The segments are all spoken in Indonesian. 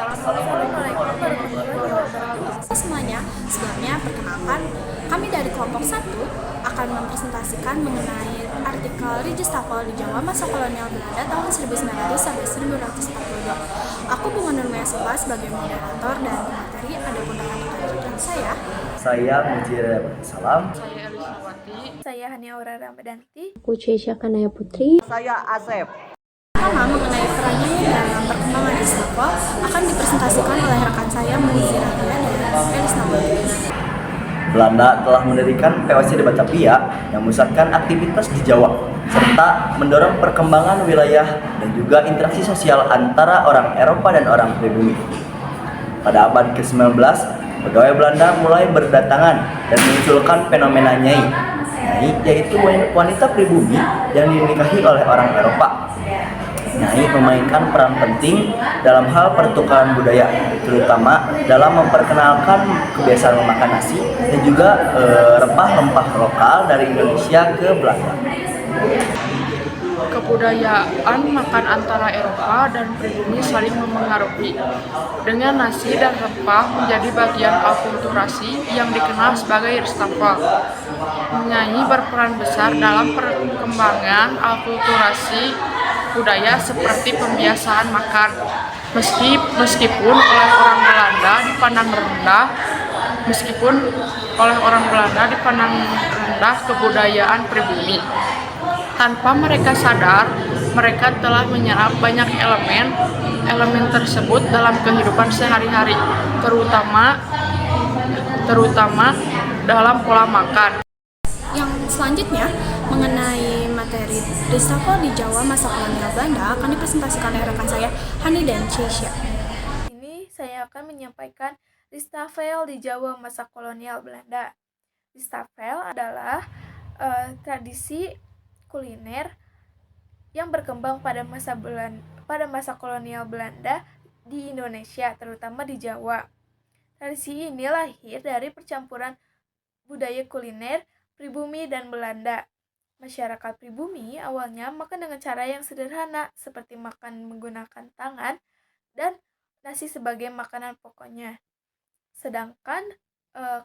Assalamualaikum warahmatullahi wabarakatuh. Semuanya, sebelumnya perkenalkan, kami dari kelompok 1 akan mempresentasikan mengenai artikel Rijstafel di Jawa masa kolonial Belanda tahun 1900 sampai 1942. Aku Bunga Nurmaya Sofa sebagai moderator dan pemateri, ada pun rekan-rekan saya. Saya Mujir Salam. Saya Elisawati. Saya Hania Aura Ramadanti. Aku Ceisha Kanaya Putri. Saya Asep. Pertama, mengenai perannya dalam perkembangan Rijstafel akan dipresentasikan oleh rekan saya Mujir dan Elis Nawati. Belanda telah mendirikan POC di Batavia yang memusatkan aktivitas di Jawa serta mendorong perkembangan wilayah dan juga interaksi sosial antara orang Eropa dan orang pribumi. Pada abad ke-19, pegawai Belanda mulai berdatangan dan menmunculkan fenomena nyai, yaitu wanita pribumi yang dinikahi oleh orang Eropa. Nyai memainkan peran penting dalam hal pertukaran budaya, terutama dalam memperkenalkan kebiasaan memakan nasi dan juga rempah-rempah lokal dari Indonesia ke Belanda. Kebudayaan makan antara Eropa dan pribumi saling memengaruhi. Dengan nasi dan rempah menjadi bagian akulturasi yang dikenal sebagai Rijstafel. Nyai berperan besar dalam perkembangan akulturasi budaya seperti pembiasaan makan. Meskipun oleh orang Belanda dipandang rendah kebudayaan pribumi. Tanpa mereka sadar, mereka telah menyerap banyak elemen tersebut dalam kehidupan sehari-hari, terutama dalam pola makan. Yang selanjutnya, mengenai materi Rijstafel di Jawa masa kolonial Belanda akan dipresentasikan oleh rekan saya, Hani dan Ceisha. Ini saya akan menyampaikan Rijstafel di Jawa masa kolonial Belanda. Rijstafel adalah tradisi kuliner yang berkembang pada masa kolonial Belanda di Indonesia, terutama di Jawa. Tradisi ini lahir dari percampuran budaya kuliner pribumi dan Belanda. Masyarakat pribumi awalnya makan dengan cara yang sederhana, seperti makan menggunakan tangan dan nasi sebagai makanan pokoknya. Sedangkan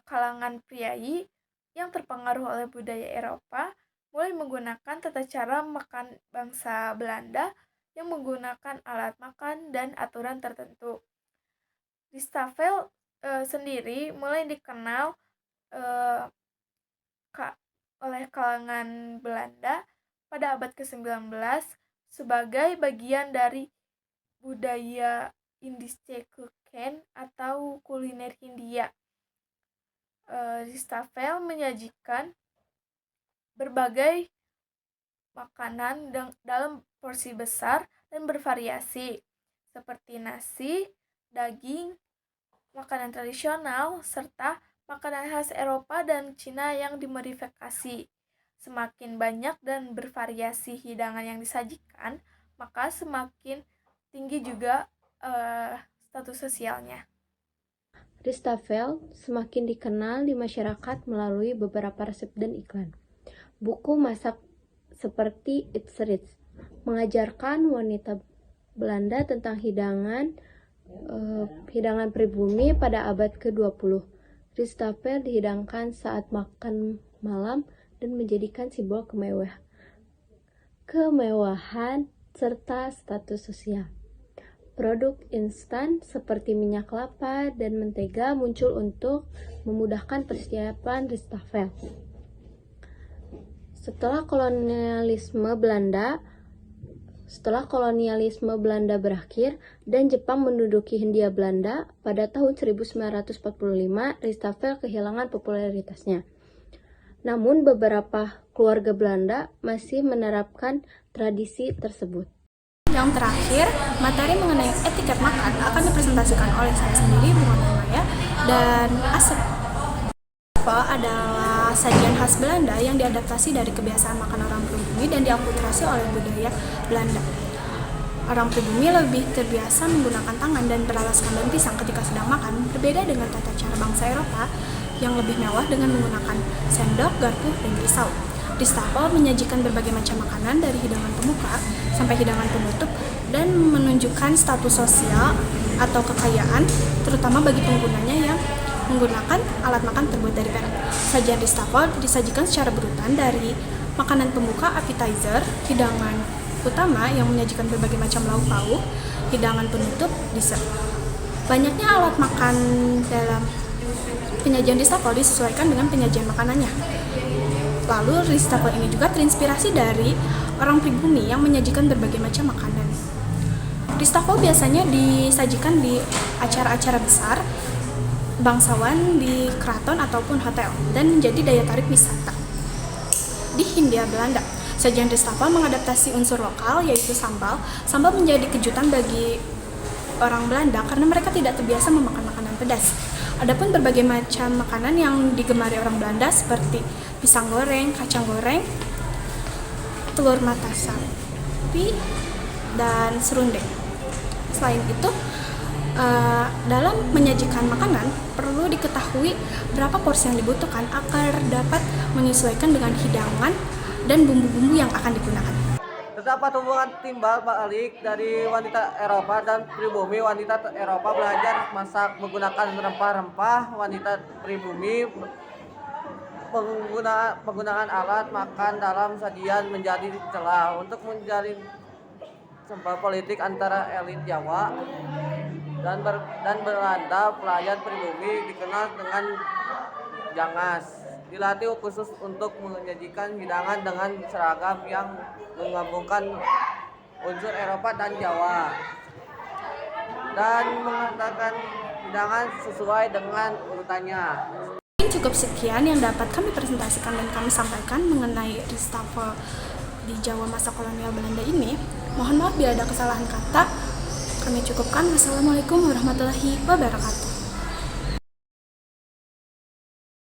kalangan priai yang terpengaruh oleh budaya Eropa mulai menggunakan tata cara makan bangsa Belanda yang menggunakan alat makan dan aturan tertentu. Rijstafel sendiri mulai dikenal oleh kalangan Belanda pada abad ke-19 sebagai bagian dari budaya Indische-Keuken atau kuliner Hindia. Rijstafel menyajikan berbagai makanan dalam porsi besar dan bervariasi, seperti nasi, daging, makanan tradisional, serta makanan khas Eropa dan Cina yang dimodifikasi. Semakin banyak dan bervariasi hidangan yang disajikan, maka semakin tinggi juga status sosialnya. Rijstafel semakin dikenal di masyarakat melalui beberapa resep dan iklan. Buku masak seperti It's Rich mengajarkan wanita Belanda tentang hidangan pribumi pada abad ke-20. Rijstafel dihidangkan saat makan malam dan menjadikan simbol kemewahan serta status sosial. Produk instan seperti minyak kelapa dan mentega muncul untuk memudahkan persiapan Rijstafel. Setelah kolonialisme Belanda berakhir dan Jepang menduduki Hindia Belanda pada tahun 1945, Rijstafel kehilangan popularitasnya. Namun beberapa keluarga Belanda masih menerapkan tradisi tersebut. Yang terakhir, materi mengenai etiket makan akan dipresentasikan oleh saya sendiri, Bunga Nurmaya, dan Asep. Adalah sajian khas Belanda yang diadaptasi dari kebiasaan makan orang pribumi dan diakulturasi oleh budaya Belanda. Orang pribumi lebih terbiasa menggunakan tangan dan beralaskan daun pisang ketika sedang makan, berbeda dengan tata cara bangsa Eropa yang lebih mewah dengan menggunakan sendok, garpu, dan pisau. Rijstafel menyajikan berbagai macam makanan dari hidangan pembuka sampai hidangan penutup dan menunjukkan status sosial atau kekayaan, terutama bagi penggunanya yang menggunakan alat makan terbuat dari perak. Sajian Ristoffel disajikan secara berurutan dari makanan pembuka appetizer, hidangan utama yang menyajikan berbagai macam lauk pauk, hidangan penutup, dessert. Banyaknya alat makan dalam penyajian Ristoffel disesuaikan dengan penyajian makanannya. Lalu Ristoffel ini juga terinspirasi dari orang pribumi yang menyajikan berbagai macam makanan. Ristoffel biasanya disajikan di acara-acara besar, bangsawan di keraton ataupun hotel, dan menjadi daya tarik wisata. Di Hindia Belanda, sajian Ristoffel mengadaptasi unsur lokal yaitu sambal. Sambal menjadi kejutan bagi orang Belanda karena mereka tidak terbiasa memakan makanan pedas. Adapun berbagai macam makanan yang digemari orang Belanda seperti pisang goreng, kacang goreng, telur mata sapi, dan serundeng. Selain itu, dalam menyajikan makanan perlu diketahui berapa porsi yang dibutuhkan agar dapat menyesuaikan dengan hidangan dan bumbu-bumbu yang akan digunakan. Terdapat hubungan timbal balik dari wanita Eropa dan pribumi. Wanita Eropa belajar masak menggunakan rempah-rempah. Wanita pribumi penggunaan alat makan dalam sajian menjadi celah untuk menjalin sembah politik antara elit Jawa dan Belanda. Pelayan pribumi dikenal dengan jangas, dilatih khusus untuk menyajikan hidangan dengan seragam yang menggabungkan unsur Eropa dan Jawa dan mengatakan hidangan sesuai dengan urutannya. Cukup sekian yang dapat kami presentasikan dan kami sampaikan mengenai Ristoffel di Jawa masa kolonial Belanda ini. Mohon maaf bila ada kesalahan kata. Kami cukupkan. Wassalamualaikum warahmatullahi wabarakatuh.